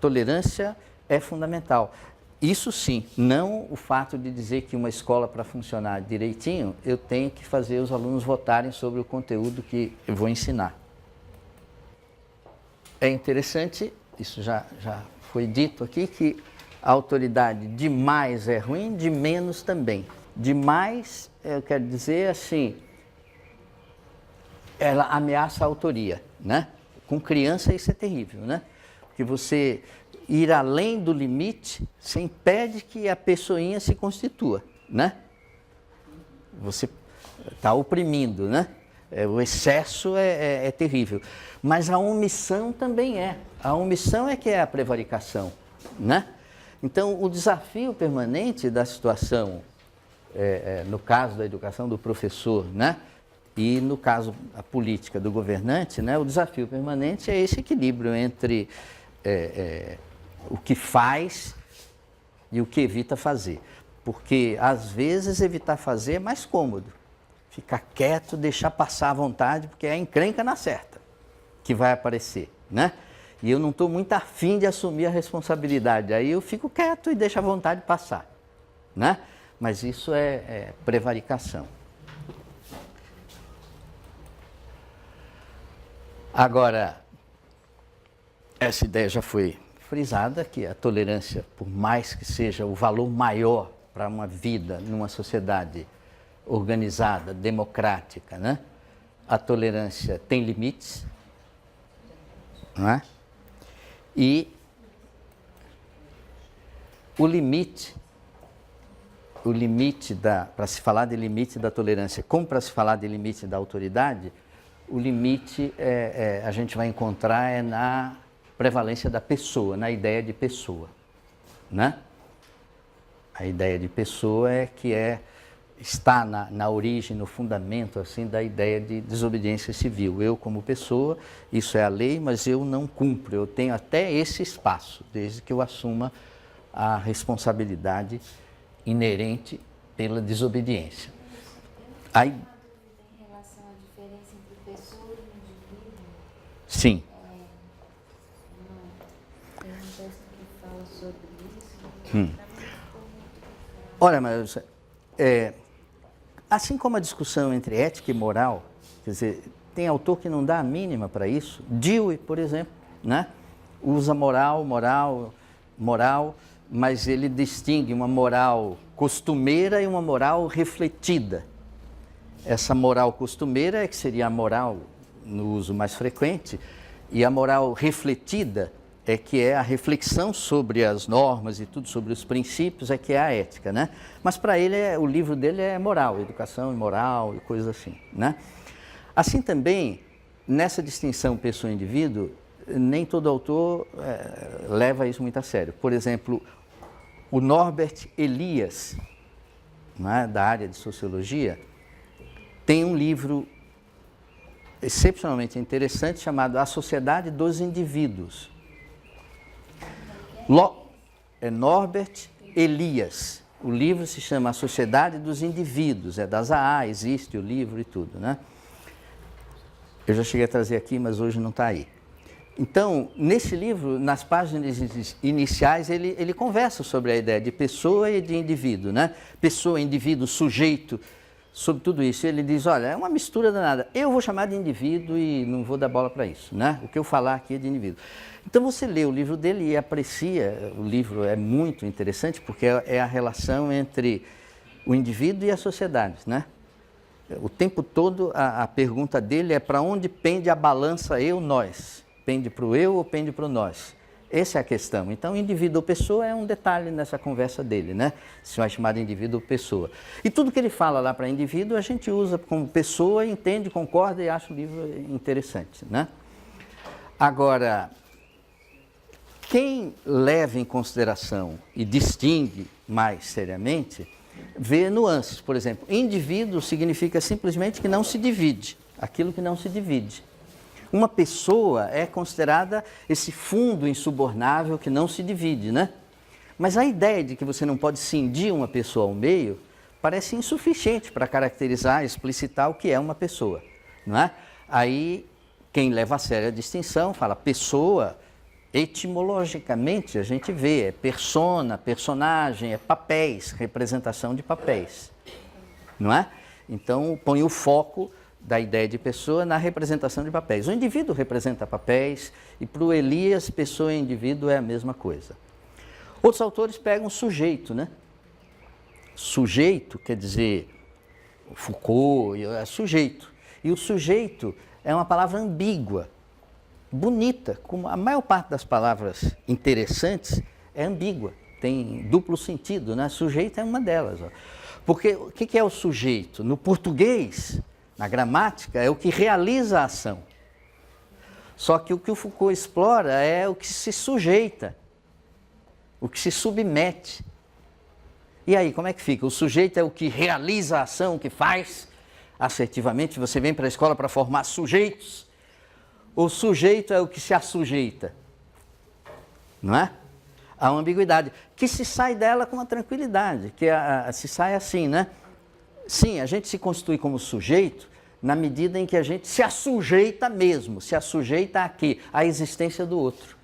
tolerância é fundamental. Isso sim, não o fato de dizer que uma escola, para funcionar direitinho, eu tenho que fazer os alunos votarem sobre o conteúdo que eu vou ensinar. É interessante, isso já foi dito aqui, que a autoridade de mais é ruim, de menos também. De mais, eu quero dizer assim, ela ameaça a autoria, né? Com criança isso é terrível, né? Porque você ir além do limite, você impede que a pessoinha se constitua, né? Você está oprimindo, né? O excesso é terrível. Mas a omissão também é. A omissão é que é a prevaricação, né? Então, o desafio permanente da situação, no caso da educação do professor, né? E no caso a política do governante, né? O desafio permanente é esse equilíbrio entre o que faz e o que evita fazer. Porque, às vezes, evitar fazer é mais cômodo. Ficar quieto, deixar passar à vontade, porque é a encrenca na certa que vai aparecer, né? E eu não estou muito afim de assumir a responsabilidade. Aí eu fico quieto e deixo a vontade passar, né? Mas isso é prevaricação. Agora, essa ideia já foi frisada, que a tolerância, por mais que seja o valor maior para uma vida numa sociedade organizada, democrática, né? A tolerância tem limites, não é? E o limite para se falar de limite da tolerância, como para se falar de limite da autoridade, o limite a gente vai encontrar na prevalência da pessoa, na ideia de pessoa, né? A ideia de pessoa está na origem, no fundamento assim, da ideia de desobediência civil. Eu, como pessoa, isso é a lei, mas eu não cumpro. Eu tenho até esse espaço, desde que eu assuma a responsabilidade inerente pela desobediência. Aí, tem relação à diferença entre pessoa e indivíduo? Sim. Tem um texto que fala sobre isso. Olha, mas assim como a discussão entre ética e moral, quer dizer, tem autor que não dá a mínima para isso. Dewey, por exemplo, né? Usa moral, mas ele distingue uma moral costumeira e uma moral refletida. Essa moral costumeira que seria a moral no uso mais frequente, e a moral refletida que é a reflexão sobre as normas e tudo, sobre os princípios, que é a ética, né? Mas para ele, o livro dele é moral, educação e moral e coisas assim, né? Assim também, nessa distinção pessoa-indivíduo, nem todo autor leva isso muito a sério. Por exemplo, o Norbert Elias, né, da área de sociologia, tem um livro excepcionalmente interessante chamado A Sociedade dos Indivíduos. Norbert Elias. O livro se chama A Sociedade dos Indivíduos, é da Zaha, existe o livro e tudo, né? Eu já cheguei a trazer aqui, mas hoje não está aí. Então, nesse livro, nas páginas iniciais, ele conversa sobre a ideia de pessoa e de indivíduo, né? Pessoa, indivíduo, sujeito, sobre tudo isso. Ele diz, olha, é uma mistura danada. Eu vou chamar de indivíduo e não vou dar bola para isso, né? O que eu falar aqui é de indivíduo. Então você lê o livro dele e aprecia, o livro é muito interessante porque é a relação entre o indivíduo e a sociedade, né? O tempo todo a pergunta dele é para onde pende a balança eu-nós? Pende para o eu ou pende para o nós? Essa é a questão. Então, indivíduo ou pessoa é um detalhe nessa conversa dele, né? Se vai chamar de indivíduo ou pessoa. E tudo que ele fala lá para indivíduo, a gente usa como pessoa, entende, concorda e acha o livro interessante, né? Agora, quem leva em consideração e distingue mais seriamente, vê nuances. Por exemplo, indivíduo significa simplesmente que não se divide, aquilo que não se divide. Uma pessoa é considerada esse fundo insubornável que não se divide, né? Mas a ideia de que você não pode cindir uma pessoa ao meio parece insuficiente para caracterizar, explicitar o que é uma pessoa, não é? Aí, quem leva a sério a distinção fala, pessoa Etimologicamente, a gente vê, é persona, personagem, é papéis, representação de papéis, não é? Então, põe o foco da ideia de pessoa na representação de papéis. O indivíduo representa papéis e para o Elias, pessoa e indivíduo é a mesma coisa. Outros autores pegam sujeito, né? Sujeito quer dizer, Foucault é sujeito. E o sujeito é uma palavra ambígua, bonita, como a maior parte das palavras interessantes é ambígua, tem duplo sentido, né? Sujeito é uma delas. Ó. Porque o que é o sujeito? No português, na gramática, é o que realiza a ação. Só que o Foucault explora é o que se sujeita, o que se submete. E aí, como é que fica? O sujeito é o que realiza a ação, o que faz assertivamente. Você vem para a escola para formar sujeitos. O sujeito é o que se assujeita. Não é? Há uma ambiguidade. Que se sai dela com uma tranquilidade. Que se sai assim, né? Sim, a gente se constitui como sujeito na medida em que a gente se assujeita mesmo. Se assujeita a quê? À existência do outro.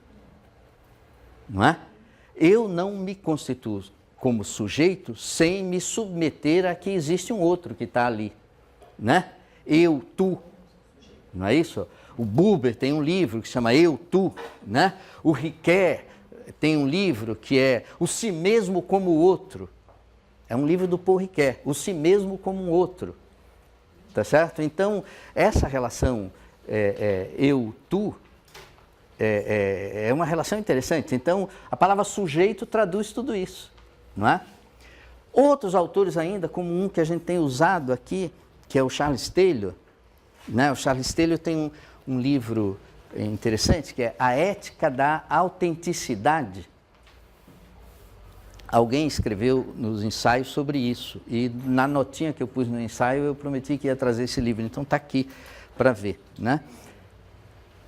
Não é? Eu não me constituo como sujeito sem me submeter a que existe um outro que está ali, né? Eu, tu, não é isso? O Buber tem um livro que se chama Eu, Tu, né? O Riquet tem um livro que é O Si Mesmo como o Outro. É um livro do Paul Riquet, O Si Mesmo como um Outro, tá certo? Então, essa relação eu, tu, é uma relação interessante. Então, a palavra sujeito traduz tudo isso. Não é? Outros autores ainda, como um que a gente tem usado aqui, que é o Charles Taylor, né? O Charles Taylor tem um livro interessante, que é A Ética da Autenticidade. Alguém escreveu nos ensaios sobre isso, e na notinha que eu pus no ensaio, eu prometi que ia trazer esse livro, então está aqui para ver, né?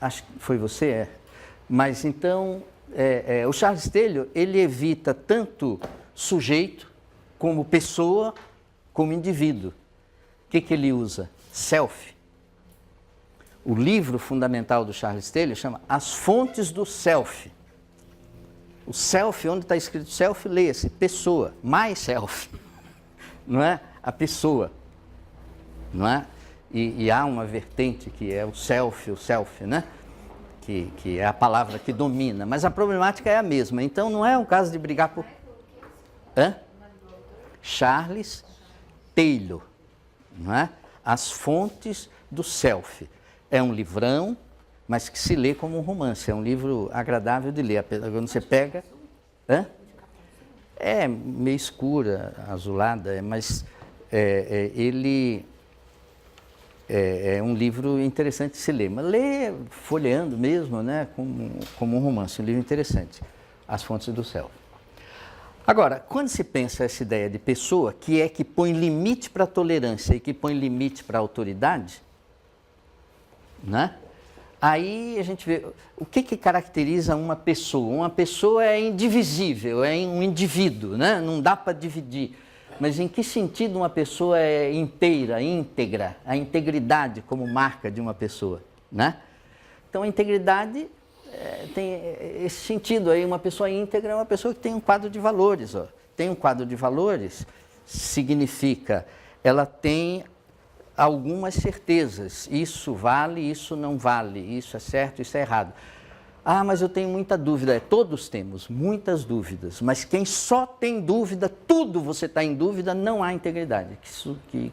Acho que foi você, Mas então, o Charles Taylor, ele evita tanto sujeito, como pessoa, como indivíduo. O que ele usa? Self. O livro fundamental do Charles Taylor chama As Fontes do Self. O self, onde está escrito self, leia-se pessoa, mais self, não é? A pessoa, não é? E há uma vertente que é o self, né? Que é a palavra que domina, mas a problemática é a mesma. Então não é um caso de brigar por... Charles Taylor, não é? As Fontes do Self. É um livrão, mas que se lê como um romance. É um livro agradável de ler. Quando você pega... É meio escura, azulada, mas ele é um livro interessante de se ler. Mas lê folheando mesmo, né? Como um romance, um livro interessante. As Fontes do Self. Agora, quando se pensa essa ideia de pessoa, que é que põe limite para a tolerância e que põe limite para a autoridade, né? Aí a gente vê o que caracteriza uma pessoa. Uma pessoa é indivisível, é um indivíduo, né? Não dá para dividir. Mas em que sentido uma pessoa é inteira, íntegra? A integridade como marca de uma pessoa, né? Então a integridade tem esse sentido aí. Uma pessoa íntegra é uma pessoa que tem um quadro de valores. Ó. Tem um quadro de valores, significa ela tem algumas certezas. Isso vale, isso não vale, isso é certo, isso é errado. Ah, mas eu tenho muita dúvida. Todos temos muitas dúvidas, mas quem só tem dúvida, tudo você está em dúvida, não há integridade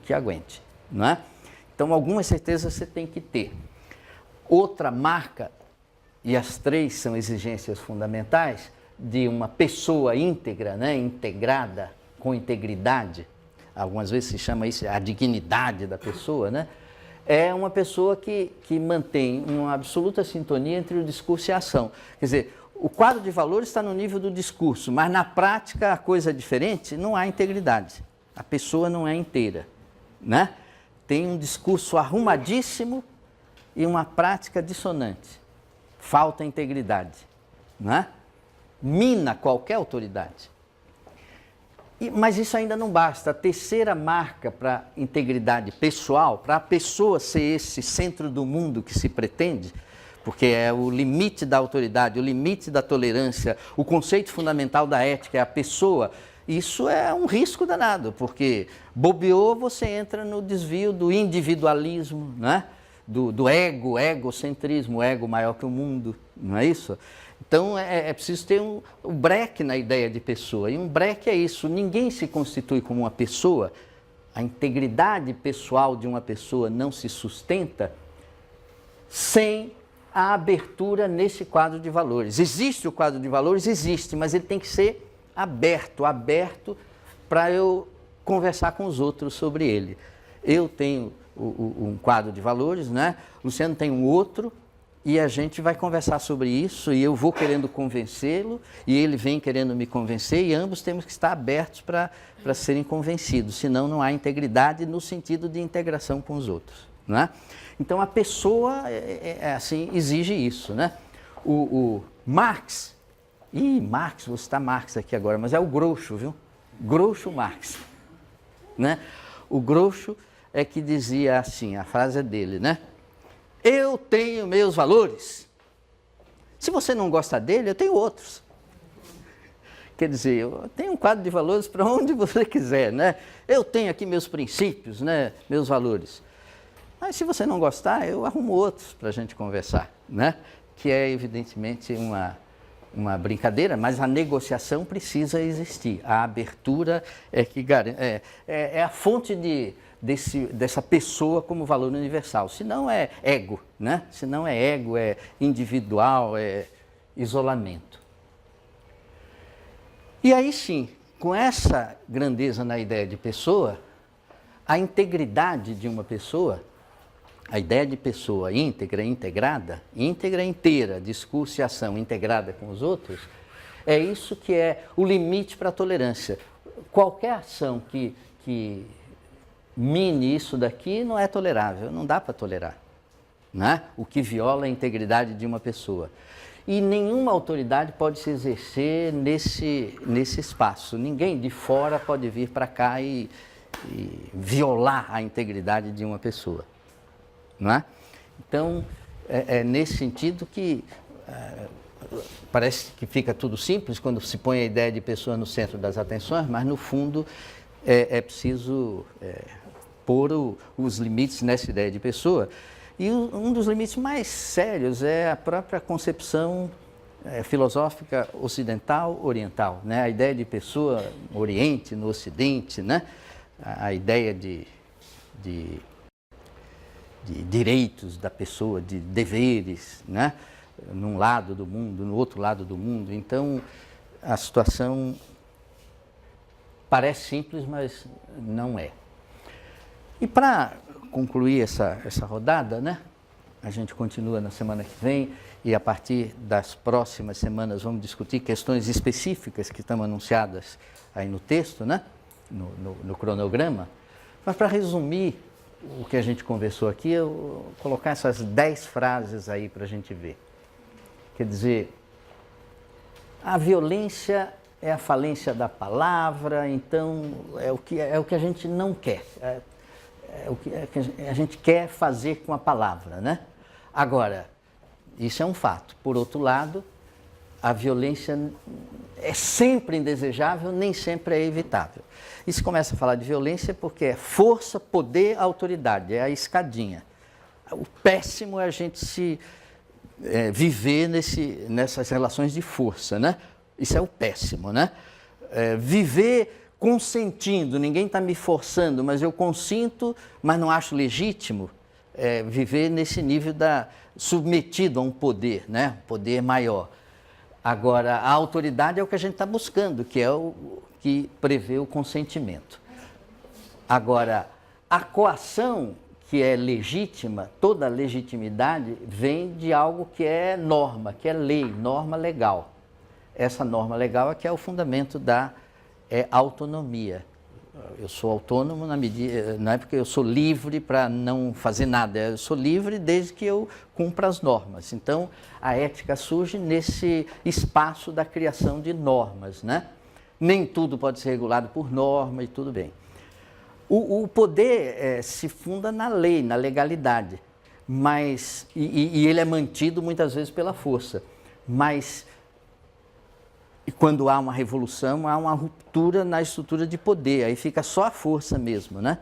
que aguente, não é? Então, algumas certezas você tem que ter. Outra marca, e as três são exigências fundamentais, de uma pessoa íntegra, né? Integrada, com integridade, algumas vezes se chama isso a dignidade da pessoa, né? É uma pessoa que mantém uma absoluta sintonia entre o discurso e a ação. Quer dizer, o quadro de valores está no nível do discurso, mas na prática a coisa é diferente, não há integridade. A pessoa não é inteira, né? Tem um discurso arrumadíssimo e uma prática dissonante. Falta integridade, né? Mina qualquer autoridade. Mas isso ainda não basta. A terceira marca para integridade pessoal, para a pessoa ser esse centro do mundo que se pretende, porque é o limite da autoridade, o limite da tolerância, o conceito fundamental da ética é a pessoa. Isso é um risco danado, porque bobeou, você entra no desvio do individualismo, né? do egocentrismo, o ego maior que o mundo, não é isso? Então é preciso ter um breque na ideia de pessoa, e um breque é isso, ninguém se constitui como uma pessoa, a integridade pessoal de uma pessoa não se sustenta sem a abertura nesse quadro de valores. Existe o quadro de valores? Existe, mas ele tem que ser aberto para eu conversar com os outros sobre ele. Eu tenho um quadro de valores, né? Luciano tem um outro, e a gente vai conversar sobre isso, e eu vou querendo convencê-lo, e ele vem querendo me convencer, e ambos temos que estar abertos para serem convencidos, senão não há integridade no sentido de integração com os outros, né? Então a pessoa, assim, exige isso, né? O Marx, Marx, vou citar Marx aqui agora, mas é o Groucho, viu? Groucho Marx, né? O Groucho é que dizia assim, a frase é dele, né? Eu tenho meus valores. Se você não gosta dele, eu tenho outros. Quer dizer, eu tenho um quadro de valores para onde você quiser, né? Eu tenho aqui meus princípios, né? Meus valores. Mas se você não gostar, eu arrumo outros para a gente conversar, né? Que é evidentemente uma brincadeira, mas a negociação precisa existir. A abertura é que é a fonte dessa pessoa como valor universal. Se não é ego, né? Se não é ego, é individual, é isolamento. E aí sim, com essa grandeza na ideia de pessoa, a integridade de uma pessoa, a ideia de pessoa íntegra, integrada, íntegra inteira, discurso e ação integrada com os outros, é isso que é o limite para a tolerância. Qualquer ação que mine isso daqui não é tolerável, não dá para tolerar, né? O que viola a integridade de uma pessoa. E nenhuma autoridade pode se exercer nesse espaço. Ninguém de fora pode vir para cá e violar a integridade de uma pessoa. Não é? Então, é nesse sentido que parece que fica tudo simples quando se põe a ideia de pessoa no centro das atenções, mas no fundo é preciso pôr os limites nessa ideia de pessoa. E um dos limites mais sérios é a própria concepção filosófica ocidental, oriental, né? A ideia de pessoa no Oriente, no Ocidente, né? A ideia de direitos da pessoa, de deveres, né? Num lado do mundo, no outro lado do mundo. Então, a situação parece simples, mas não é. E para concluir essa rodada, né? A gente continua na semana que vem e a partir das próximas semanas vamos discutir questões específicas que estão anunciadas aí no texto, né? No cronograma. Mas para resumir o que a gente conversou aqui, eu vou colocar essas 10 frases aí para a gente ver. Quer dizer, a violência é a falência da palavra, então é o que a gente não quer. É o que a gente quer fazer com a palavra, né? Agora, isso é um fato. Por outro lado, a violência é sempre indesejável, nem sempre é evitável. E se começa a falar de violência porque é força, poder, autoridade, é a escadinha. O péssimo é a gente viver nessas relações de força, né? Isso é o péssimo, né? Viver consentindo, ninguém está me forçando, mas eu consinto, mas não acho legítimo, viver nesse nível submetido a um poder, né? Um poder maior. Agora, a autoridade é o que a gente está buscando, que é o que prevê o consentimento. Agora, a coação, que é legítima, toda legitimidade vem de algo que é norma, que é lei, norma legal. Essa norma legal é que é o fundamento da autonomia. Eu sou autônomo na medida, não é porque eu sou livre para não fazer nada, eu sou livre desde que eu cumpra as normas. Então, a ética surge nesse espaço da criação de normas, né? Nem tudo pode ser regulado por norma e tudo bem. O poder se funda na lei, na legalidade, mas e ele é mantido muitas vezes pela força, mas quando há uma revolução, há uma ruptura na estrutura de poder, aí fica só a força mesmo, né?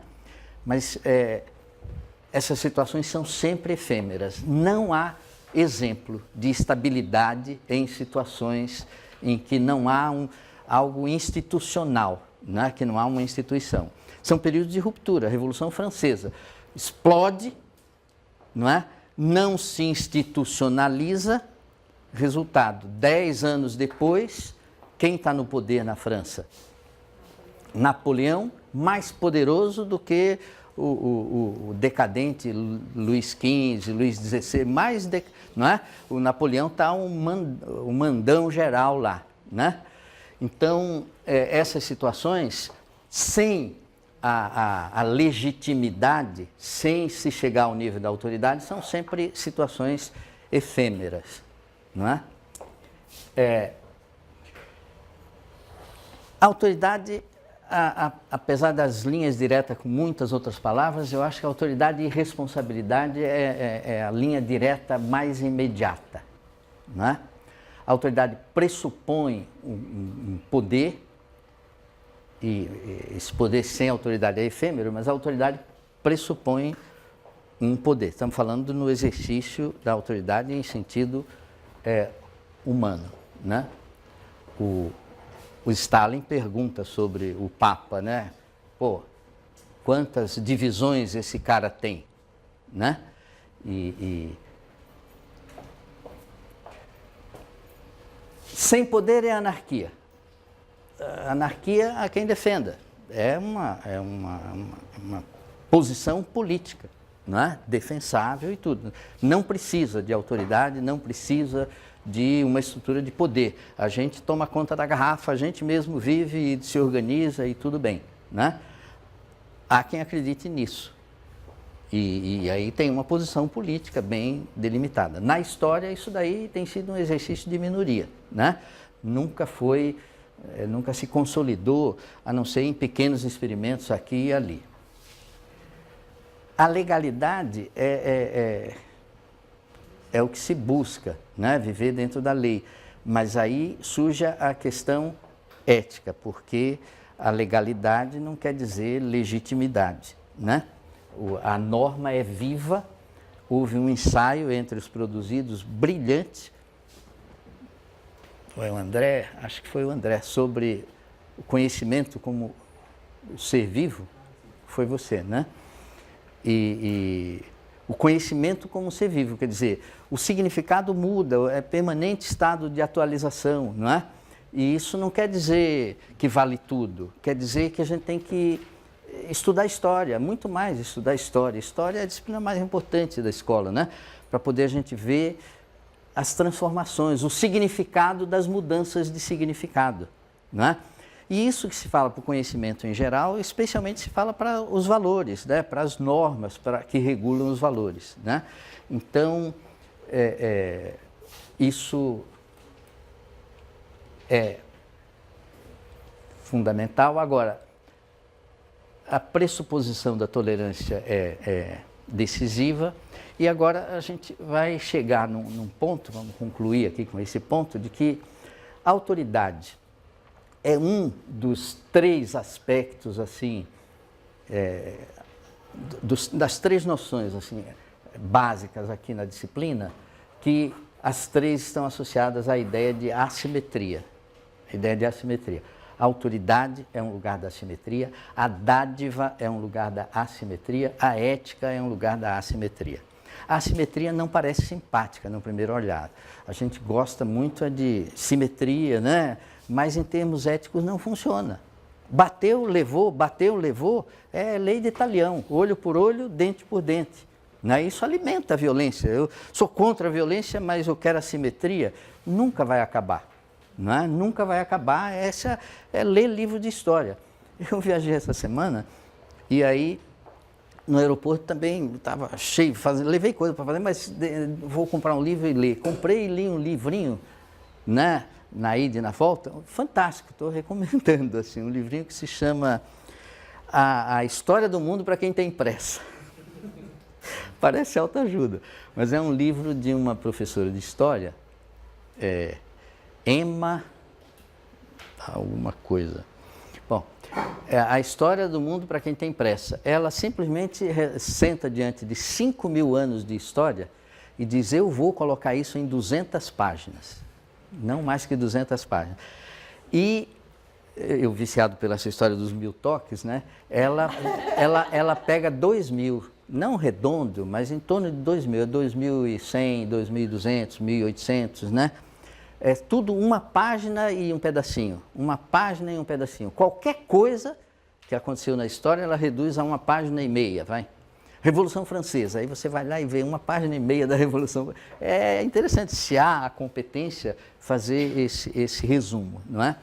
Mas essas situações são sempre efêmeras, não há exemplo de estabilidade em situações em que não há algo institucional, né? Que não há uma instituição. São períodos de ruptura. A Revolução Francesa explode, não é? Não se institucionaliza, resultado, 10 anos depois, quem está no poder na França? Napoleão, mais poderoso do que o decadente Luís XV, Luís XVI, não é? O Napoleão está um mandão geral lá, né? Então, essas situações, sem a legitimidade, sem se chegar ao nível da autoridade, são sempre situações efêmeras, não é? A autoridade, apesar das linhas diretas com muitas outras palavras, eu acho que a autoridade e responsabilidade é a linha direta mais imediata, não é? A autoridade pressupõe um poder, e esse poder sem autoridade é efêmero, mas a autoridade pressupõe um poder. Estamos falando no exercício da autoridade em sentido humano, né? O Stalin pergunta sobre o Papa, né? Pô, quantas divisões esse cara tem, né? Sem poder é anarquia. Anarquia a quem defenda. É uma posição política, não é? Defensável e tudo. Não precisa de autoridade, não precisa de uma estrutura de poder. A gente toma conta da garrafa, a gente mesmo vive e se organiza e tudo bem, né? Há quem acredite nisso. E aí tem uma posição política bem delimitada. Na história, isso daí tem sido um exercício de minoria, né? Nunca se consolidou, a não ser em pequenos experimentos aqui e ali. A legalidade é o que se busca, né? Viver dentro da lei. Mas aí surge a questão ética, porque a legalidade não quer dizer legitimidade, né? A norma é viva, houve um ensaio entre os produzidos brilhante, foi o André, acho que foi o André, sobre o conhecimento como ser vivo, foi você, né? E o conhecimento como ser vivo, quer dizer, o significado muda, é permanente estado de atualização, não é? E isso não quer dizer que vale tudo, quer dizer que a gente tem que estudar história, muito mais estudar história. História é a disciplina mais importante da escola, né? Para poder a gente ver as transformações, o significado das mudanças de significado, né? E isso que se fala para o conhecimento em geral, especialmente se fala para os valores, né? Para as normas que regulam os valores, né? Então, isso é fundamental. Agora, a pressuposição da tolerância é decisiva, e agora a gente vai chegar num ponto, vamos concluir aqui com esse ponto, de que a autoridade é um dos 3 aspectos, assim, das 3 noções assim, básicas aqui na disciplina, que as 3 estão associadas à ideia de assimetria. A ideia de assimetria. A autoridade é um lugar da assimetria, a dádiva é um lugar da assimetria, a ética é um lugar da assimetria. A assimetria não parece simpática no primeiro olhar. A gente gosta muito de simetria, né? Mas em termos éticos não funciona. Bateu, levou, é lei de talião, olho por olho, dente por dente. Né? Isso alimenta a violência. Eu sou contra a violência, mas eu quero a simetria. Nunca vai acabar. Não é? Nunca vai acabar. Essa é ler livro de história. Eu viajei essa semana e aí no aeroporto também estava cheio, levei coisa para fazer, mas vou comprar um livro e ler. Comprei e li um livrinho, né, na ida e na volta, fantástico, estou recomendando, assim, um livrinho que se chama A História do Mundo para Quem Tem Pressa. Parece autoajuda, mas é um livro de uma professora de história, Emma alguma coisa. Bom, a história do mundo para quem tem pressa. Ela simplesmente senta diante de 5.000 anos de história e diz, eu vou colocar isso em 200 páginas. Não mais que 200 páginas. E eu, viciado pela essa história dos 1000 toques, né? Ela pega 2.000, não redondo, mas em torno de 2.000, 2.100, 2.200, 1.800, né? É tudo uma página e um pedacinho, uma página e um pedacinho. Qualquer coisa que aconteceu na história, ela reduz a 1,5 páginas, vai. Revolução Francesa, aí você vai lá e vê 1,5 páginas da Revolução. É interessante, se há a competência, fazer esse resumo, não é?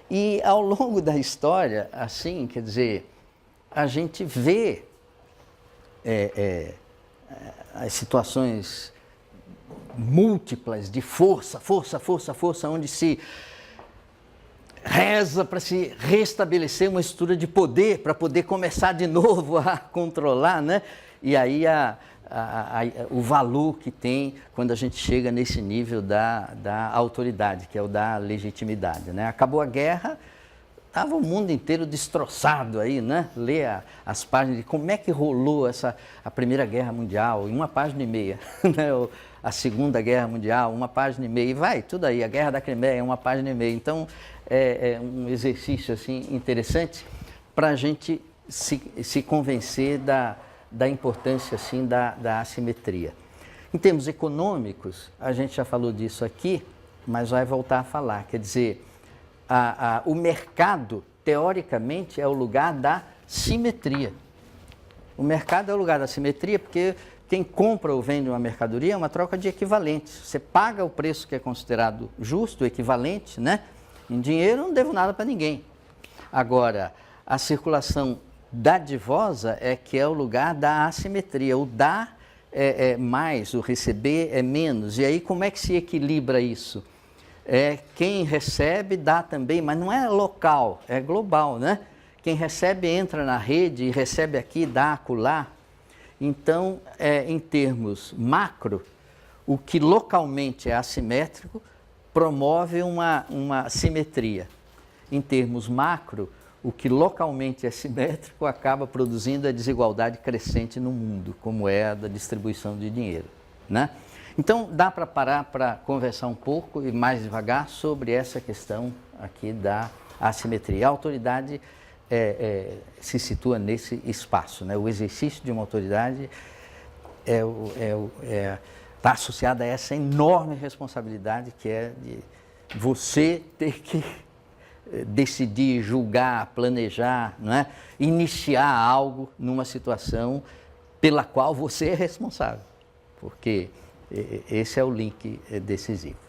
E ao longo da história, assim, quer dizer, a gente vê as situações múltiplas de força, onde se reza para se restabelecer uma estrutura de poder, para poder começar de novo a controlar, né? E aí o valor que tem quando a gente chega nesse nível da autoridade, que é o da legitimidade, né? Acabou a guerra, estava o mundo inteiro destroçado aí, né? Lê as páginas de como é que rolou a Primeira Guerra Mundial, em 1,5 páginas, né? A Segunda Guerra Mundial, 1,5 páginas, e vai, tudo aí, a Guerra da Crimeia, 1,5 páginas. Então, é um exercício assim, interessante para a gente se convencer da importância assim, da assimetria. Em termos econômicos, a gente já falou disso aqui, mas vai voltar a falar, quer dizer, o mercado, teoricamente, é o lugar da simetria. O mercado é o lugar da simetria porque quem compra ou vende uma mercadoria é uma troca de equivalentes. Você paga o preço que é considerado justo, equivalente, né? Em dinheiro, eu não devo nada para ninguém. Agora, a circulação dadivosa é que é o lugar da assimetria. O dar é mais, o receber é menos. E aí, como é que se equilibra isso? Quem recebe dá também, mas não é local, é global, né? Quem recebe entra na rede e recebe aqui, dá acolá. Então, em termos macro, o que localmente é assimétrico promove uma simetria. Em termos macro, o que localmente é simétrico acaba produzindo a desigualdade crescente no mundo, como é a da distribuição de dinheiro, né? Então, dá para parar para conversar um pouco e mais devagar sobre essa questão aqui da assimetria. A autoridade se situa nesse espaço, né? O exercício de uma autoridade está associado a essa enorme responsabilidade que é de você ter que decidir, julgar, planejar, não é? Iniciar algo numa situação pela qual você é responsável, porque esse é o link decisivo.